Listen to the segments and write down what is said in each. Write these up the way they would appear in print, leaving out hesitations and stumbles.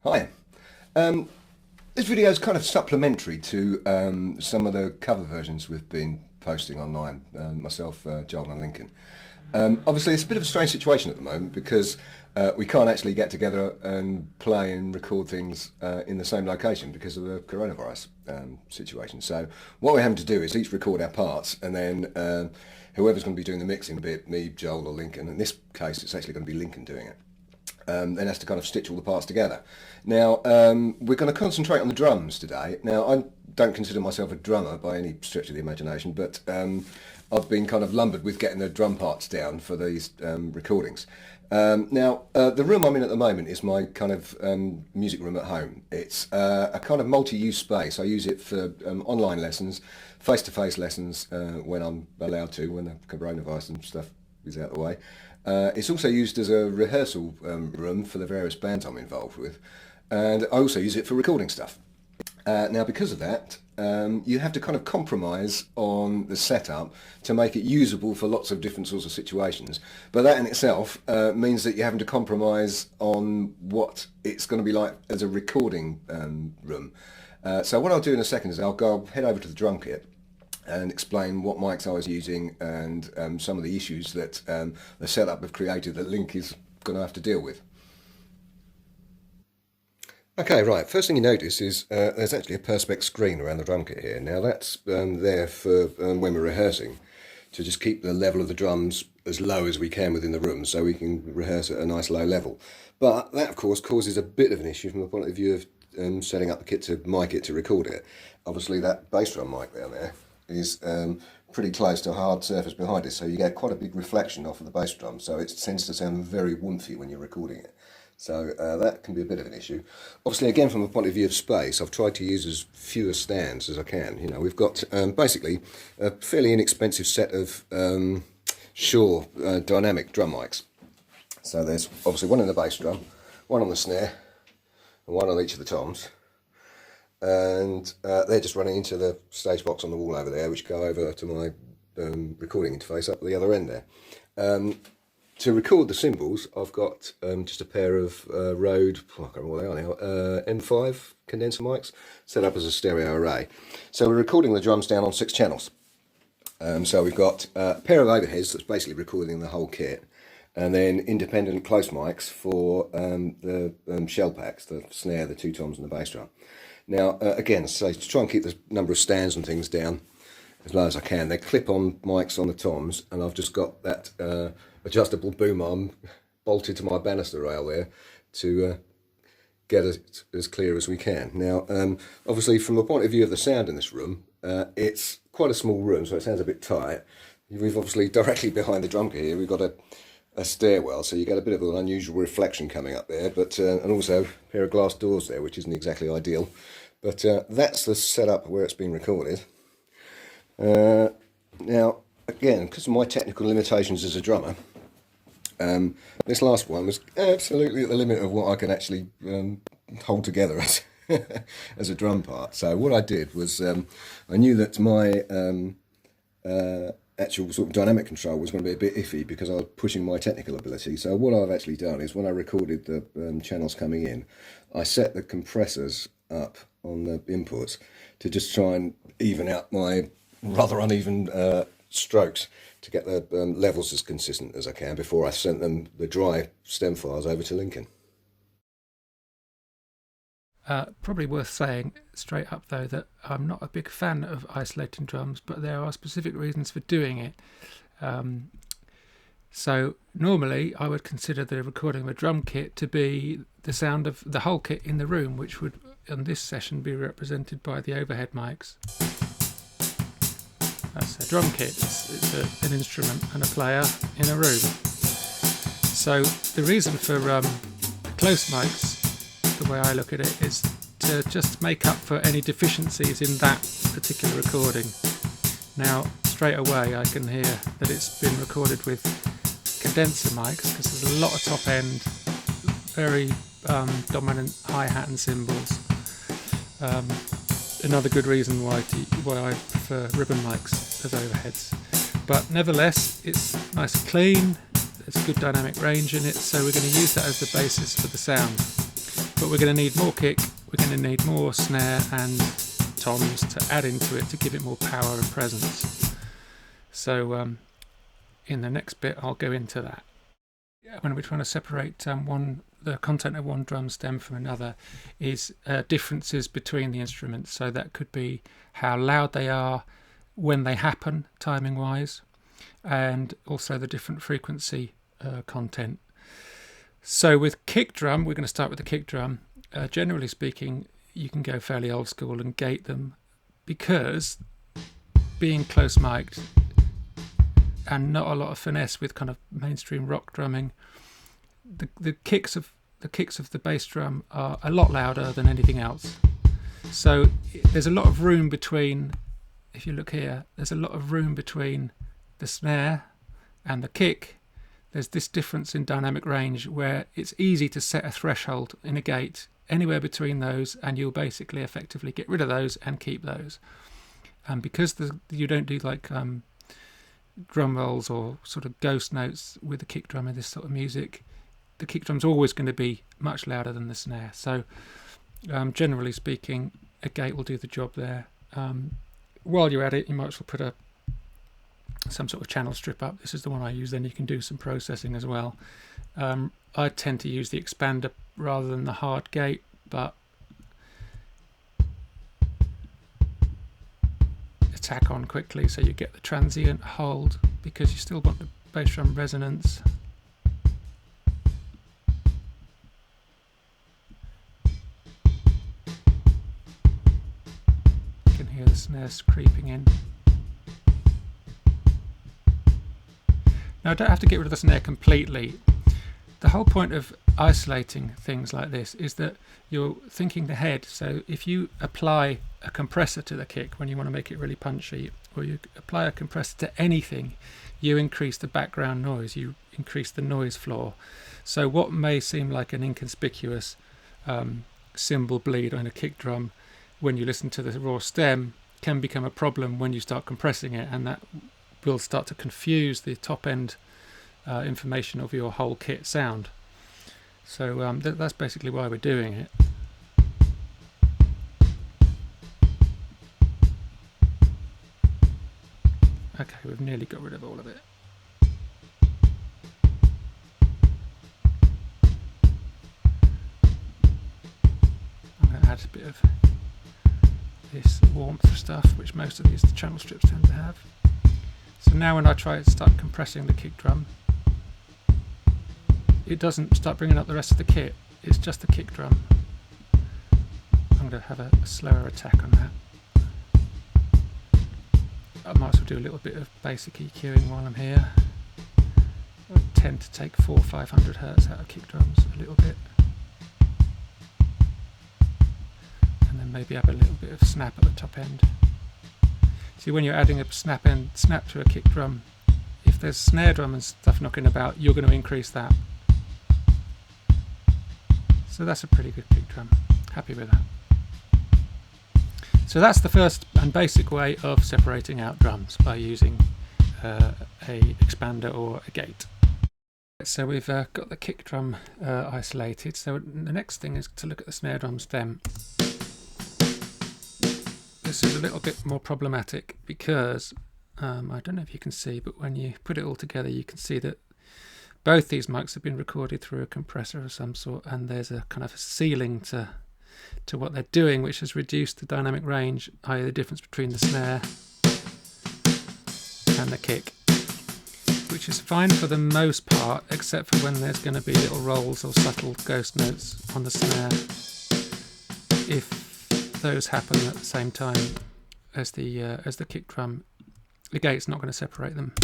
Hi. Um, this video is kind of supplementary to some of the cover versions we've been posting online, myself, Joel and Lincoln. Obviously, it's a bit of a strange situation at the moment because we can't actually get together and play and record things in the same location because of the coronavirus situation. So what we're having to do is each record our parts, and then whoever's going to be doing the mixing, be it me, Joel or Lincoln, in this case it's actually going to be Lincoln doing it. Then has to kind of stitch all the parts together. Now, we're going to concentrate on the drums today. Now, I don't consider myself a drummer by any stretch of the imagination, but I've been kind of lumbered with getting the drum parts down for these recordings. Now, the room I'm in at the moment is my kind of music room at home. It's a kind of multi-use space. I use it for online lessons, face-to-face lessons when I'm allowed to, when the coronavirus and stuff is out of the way. It's also used as a rehearsal room for the various bands I'm involved with, and I also use it for recording stuff. Now, because of that, you have to kind of compromise on the setup to make it usable for lots of different sorts of situations. But that in itself means that you're having to compromise on what it's going to be like as a recording room. So what I'll do in a second is I'll head over to the drum kit and explain what mics I was using and some of the issues that the setup have created that Link is going to have to deal with. Okay, right, first thing you notice is there's actually a Perspex screen around the drum kit here. Now that's there for when we're rehearsing, to just keep the level of the drums as low as we can within the room so we can rehearse at a nice low level. But that of course causes a bit of an issue from the point of view of setting up the kit to mic it to record it. Obviously that bass drum mic down there is pretty close to a hard surface behind it, so you get quite a big reflection off of the bass drum, so it tends to sound very woomphy when you're recording it. So that can be a bit of an issue. Obviously, again, from a point of view of space, I've tried to use as fewer stands as I can. You know, we've got basically a fairly inexpensive set of Shure dynamic drum mics. So there's obviously one in the bass drum, one on the snare, and one on each of the toms. And they're just running into the stage box on the wall over there, which go over to my recording interface up at the other end there. To record the cymbals, I've got just a pair of Rode, I can't remember what they are now, M5 condenser mics set up as a stereo array. So we're recording the drums down on 6 channels. So we've got a pair of overheads that's basically recording the whole kit, and then independent close mics for the shell packs, the snare, the 2 toms and the bass drum. Now, again, so to try and keep the number of stands and things down as low as I can, they're clip-on mics on the toms, and I've just got that adjustable boom arm bolted to my banister rail there to get it as clear as we can. Now, obviously, from the point of view of the sound in this room, it's quite a small room, so it sounds a bit tight. We've obviously, directly behind the drum kit here, we've got a stairwell, so you get a bit of an unusual reflection coming up there, but and also a pair of glass doors there, which isn't exactly ideal. But that's the setup where it's been recorded. Now, again, because of my technical limitations as a drummer, this last one was absolutely at the limit of what I can actually hold together as, as a drum part. So what I did was I knew that my actual sort of dynamic control was going to be a bit iffy because I was pushing my technical ability. So what I've actually done is when I recorded the channels coming in, I set the compressors up on the inputs to just try and even out my rather uneven strokes to get the levels as consistent as I can before I sent them the dry stem files over to Lincoln. Probably worth saying straight up though that I'm not a big fan of isolating drums, but there are specific reasons for doing it. So normally I would consider the recording of a drum kit to be the sound of the whole kit in the room, which would on this session be represented by the overhead mics. That's a drum kit, it's an instrument and a player in a room. So the reason for close mics, the way I look at it, is to just make up for any deficiencies in that particular recording. Now, straight away I can hear that it's been recorded with condenser mics because there's a lot of top end, very dominant hi-hat and cymbals. Another good reason why I prefer ribbon mics as overheads. But nevertheless, it's nice and clean, there's good dynamic range in it, so we're going to use that as the basis for the sound. but we're going to need more kick, we're going to need more snare and toms to add into it to give it more power and presence. So in the next bit I'll go into that. When we're trying to separate the content of one drum stem from another is differences between the instruments. So that could be how loud they are when they happen, timing wise, and also the different frequency content. So with kick drum, we're going to start with the kick drum. Generally speaking, you can go fairly old school and gate them, because being close mic'd and not a lot of finesse with kind of mainstream rock drumming, the kicks of the bass drum are a lot louder than anything else. So there's a lot of room between, if you look here, there's a lot of room between the snare and the kick. There's this difference in dynamic range where it's easy to set a threshold in a gate anywhere between those, and you'll basically effectively get rid of those and keep those. And because you don't do like drum rolls or sort of ghost notes with the kick drum in this sort of music, the kick drum's always going to be much louder than the snare. So generally speaking, a gate will do the job there. While you're at it, you might as well put some sort of channel strip up. This is the one I use, then you can do some processing as well. I tend to use the expander rather than the hard gate, but attack on quickly so you get the transient hold, because you still want the bass drum resonance. You can hear the snares creeping in. Now I don't have to get rid of the snare completely. The whole point of isolating things like this is that you're thinking ahead. So if you apply a compressor to the kick when you want to make it really punchy, or you apply a compressor to anything, you increase the background noise, you increase the noise floor. So what may seem like an inconspicuous cymbal bleed on a kick drum when you listen to the raw stem can become a problem when you start compressing it, and that will start to confuse the top end information of your whole kit sound. So that's basically why we're doing it. Okay, we've nearly got rid of all of it. I'm going to add a bit of this warmth stuff, which most of these channel strips tend to have. So now when I try to start compressing the kick drum, it doesn't start bringing up the rest of the kit, it's just the kick drum. I'm going to have a slower attack on that. I might as well do a little bit of basic EQing while I'm here. I tend to take 400 or 500 hertz out of kick drums a little bit. And then maybe have a little bit of snap at the top end. See, when you're adding a snap to a kick drum, if there's snare drum and stuff knocking about, you're going to increase that. So that's a pretty good kick drum. Happy with that. So that's the first and basic way of separating out drums, by using a expander or a gate. So we've got the kick drum isolated. So the next thing is to look at the snare drum stem. This is a little bit more problematic because I don't know if you can see, but when you put it all together you can see that both these mics have been recorded through a compressor of some sort, and there's a kind of a ceiling to what they're doing, which has reduced the dynamic range, i.e. the difference between the snare and the kick, which is fine for the most part, except for when there's going to be little rolls or subtle ghost notes on the snare. If those happen at the same time as the kick drum, the gate's not going to separate them.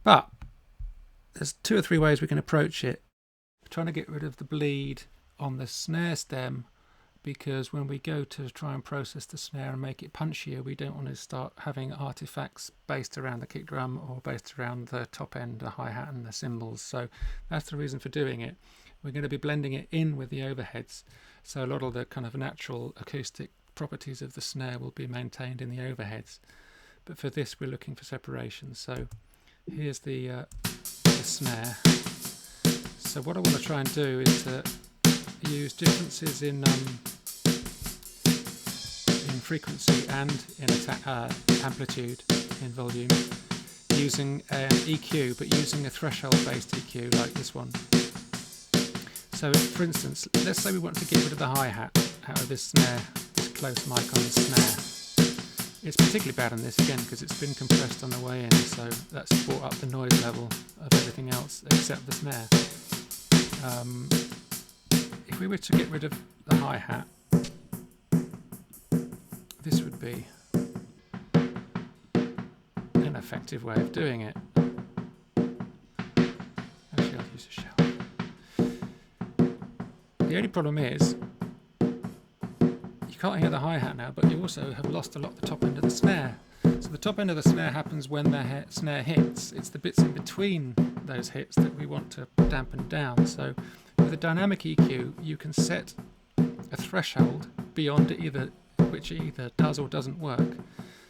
But there's 2 or 3 ways we can approach it. We're trying to get rid of the bleed on the snare stem, because when we go to try and process the snare and make it punchier, we don't want to start having artifacts based around the kick drum or based around the top end, the hi-hat and the cymbals. So that's the reason for doing it. We're going to be blending it in with the overheads, so a lot of the kind of natural acoustic properties of the snare will be maintained in the overheads. But for this we're looking for separation. So here's the snare. So So what I want to try and do is to use differences in frequency and in amplitude in volume using an EQ, but using a threshold-based EQ like this one. So, for instance, let's say we want to get rid of the hi-hat out of this snare, this close mic on the snare. It's particularly bad on this again because it's been compressed on the way in, so that's brought up the noise level of everything else except the snare. If we were to get rid of the hi-hat, this would be an effective way of doing it. Actually, I'll use a shelf. The only problem is you can't hear the hi-hat now, but you also have lost a lot of the top end of the snare. So the top end of the snare happens when the snare hits. It's the bits in between those hits that we want to dampen down. So with a dynamic EQ, you can set a threshold beyond which it either does or doesn't work.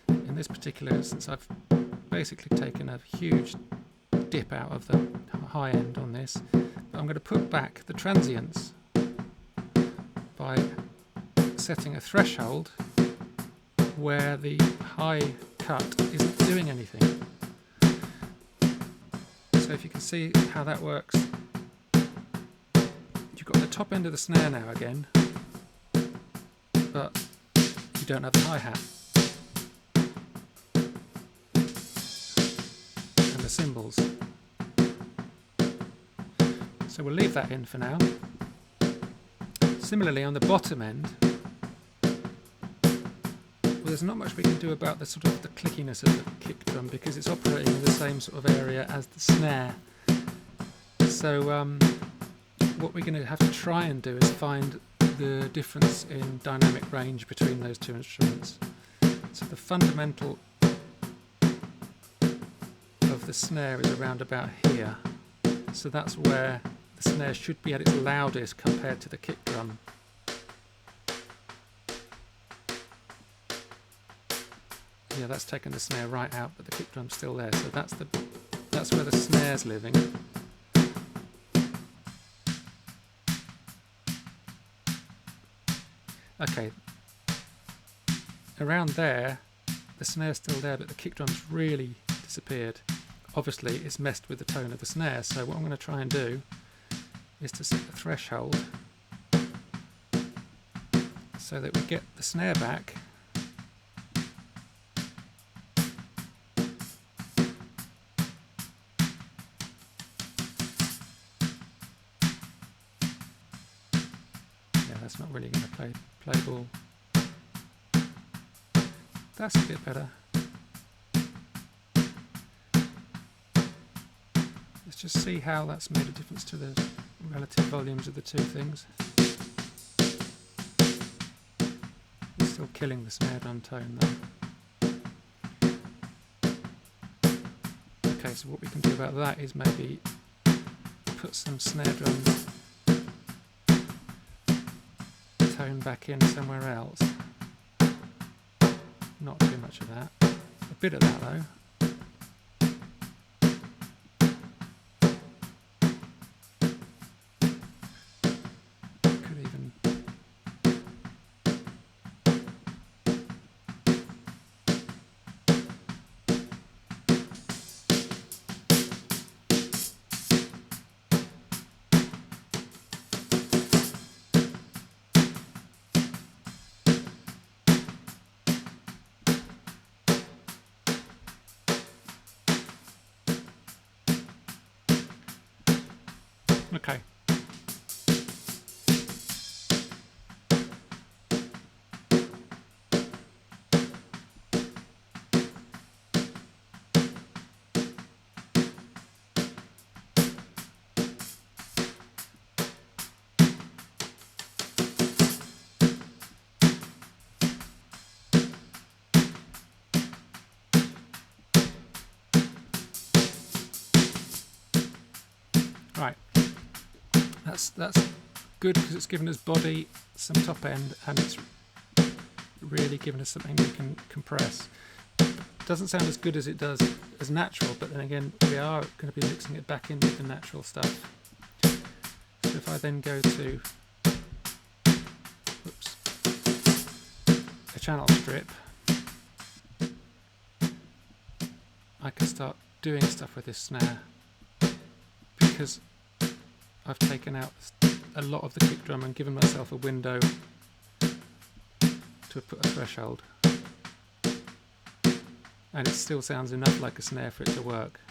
In this particular instance, I've basically taken a huge dip out of the high end on this, but I'm going to put back the transients by setting a threshold where the high cut isn't doing anything. So if you can see how that works, you've got the top end of the snare now again, but you don't have the hi-hat and the cymbals. So we'll leave that in for now. Similarly, on the bottom end, there's not much we can do about the sort of the clickiness of the kick drum because it's operating in the same sort of area as the snare. So what we're going to have to try and do is find the difference in dynamic range between those two instruments. So the fundamental of the snare is around about here. So that's where the snare should be at its loudest compared to the kick drum. Yeah, that's taken the snare right out, but the kick drum's still there. So that's where the snare's living. Okay, around there, the snare's still there, but the kick drum's really disappeared. Obviously, it's messed with the tone of the snare. So what I'm going to try and do is to set the threshold so that we get the snare back. That's not really going to play ball. That's a bit better. Let's just see how that's made a difference to the relative volumes of the two things. It's still killing the snare drum tone though. Okay, so what we can do about that is maybe put some snare drum tone back in somewhere else. Not too much of that. A bit of that though. Could even okay. Right. That's good because it's given us body, some top end, and it's really given us something we can compress. Doesn't sound as good as it does as natural, but then again we are going to be mixing it back in with the natural stuff. if I then go to a channel strip, I can start doing stuff with this snare, because I've taken out a lot of the kick drum and given myself a window to put a threshold, and it still sounds enough like a snare for it to work.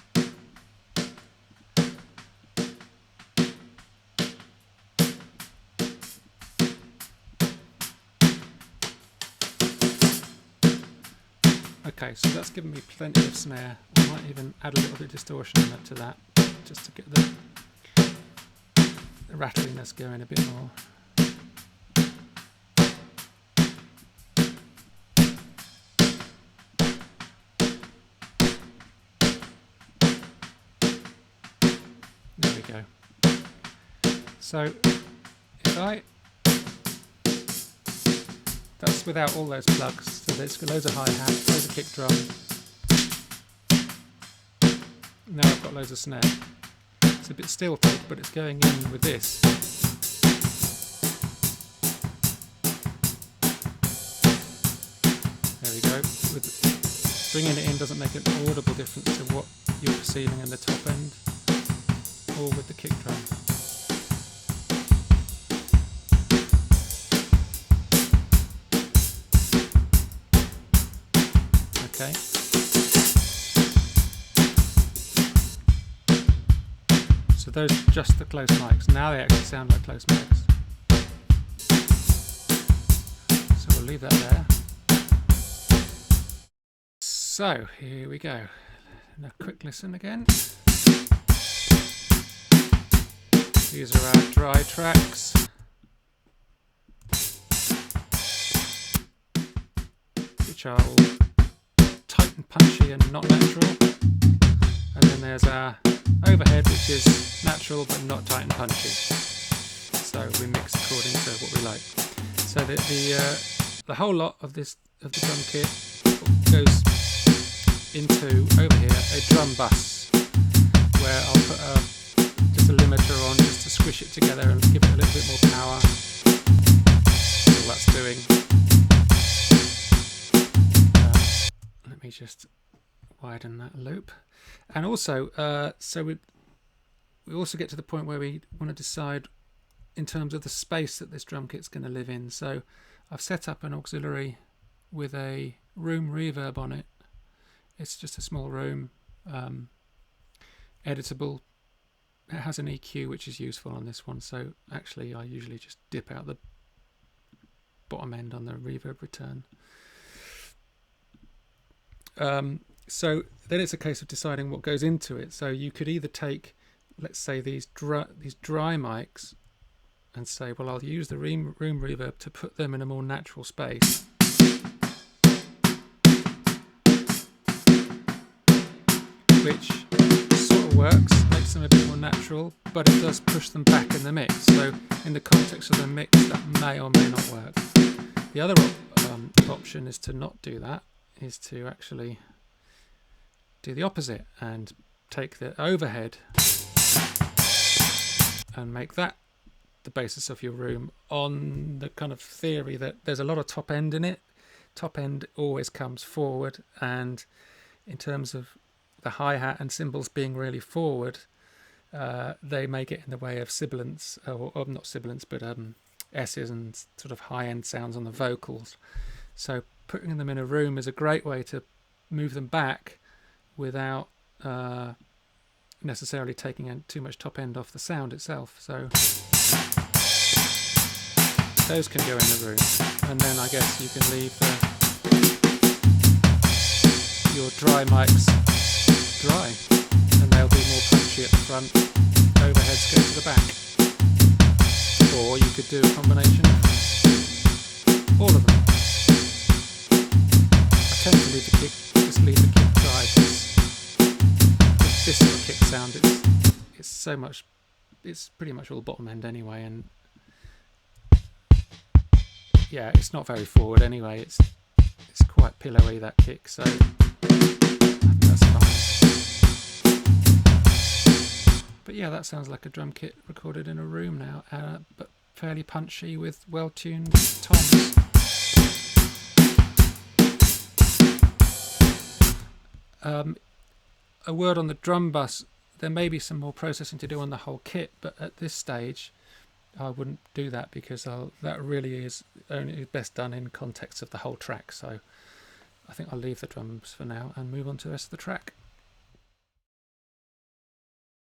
Okay, so that's given me plenty of snare. I might even add a little bit of distortion to that, just to get the rattliness going a bit more. There we go. So if that's without all those plugs, so there's loads of hi-hat, loads of kick drum. Now I've got loads of snare. It's a bit stilted, but it's going in with this. There we go. Bringing it in doesn't make an audible difference to what you're perceiving in the top end, or with the kick drum. Okay. So those are just the close mics. Now they actually sound like close mics. So we'll leave that there. So here we go. And a quick listen again. These are our dry tracks. Which are all tight and punchy and not natural. And then there's our overhead, which is natural but not tight and punchy. So we mix according to what we like. So the whole lot of the drum kit goes into over here a drum bus, where I'll put just a limiter on just to squish it together and give it a little bit more power. That's all that's doing. Let me just widen that loop. And also, so we also get to the point where we want to decide in terms of the space that this drum kit's going to live in. So I've set up an auxiliary with a room reverb on it. It's just a small room, editable. It has an EQ, which is useful on this one. So actually I usually just dip out the bottom end on the reverb return. So then it's a case of deciding what goes into it. So you could either take, let's say, these dry mics and say, well, I'll use the room reverb to put them in a more natural space. Which sort of works, makes them a bit more natural, but it does push them back in the mix. So in the context of the mix, that may or may not work. The other option is to not do that, is to actually do the opposite and take the overhead and make that the basis of your room, on the kind of theory that there's a lot of top end in it. Top end always comes forward, and in terms of the hi-hat and cymbals being really forward, they may get in the way of sibilants, or not sibilants, but S's and sort of high-end sounds on the vocals. So putting them in a room is a great way to move them back without necessarily taking too much top end off the sound itself. So those can go in the room, and then I guess you can leave your dry mics dry, and they'll be more punchy at the front, overheads go to the back. Or you could do a combination of all of them. I tend to just leave the kick dry, because this sort of kick sound, it's pretty much all bottom end anyway, and yeah, it's not very forward anyway. It's quite pillowy, that kick, so that's fine. But yeah, that sounds like a drum kit recorded in a room now, but fairly punchy with well-tuned toms. A word on the drum bus. There may be some more processing to do on the whole kit, but at this stage I wouldn't do that, because that really is only best done in context of the whole track. So I think I'll leave the drums for now and move on to the rest of the track.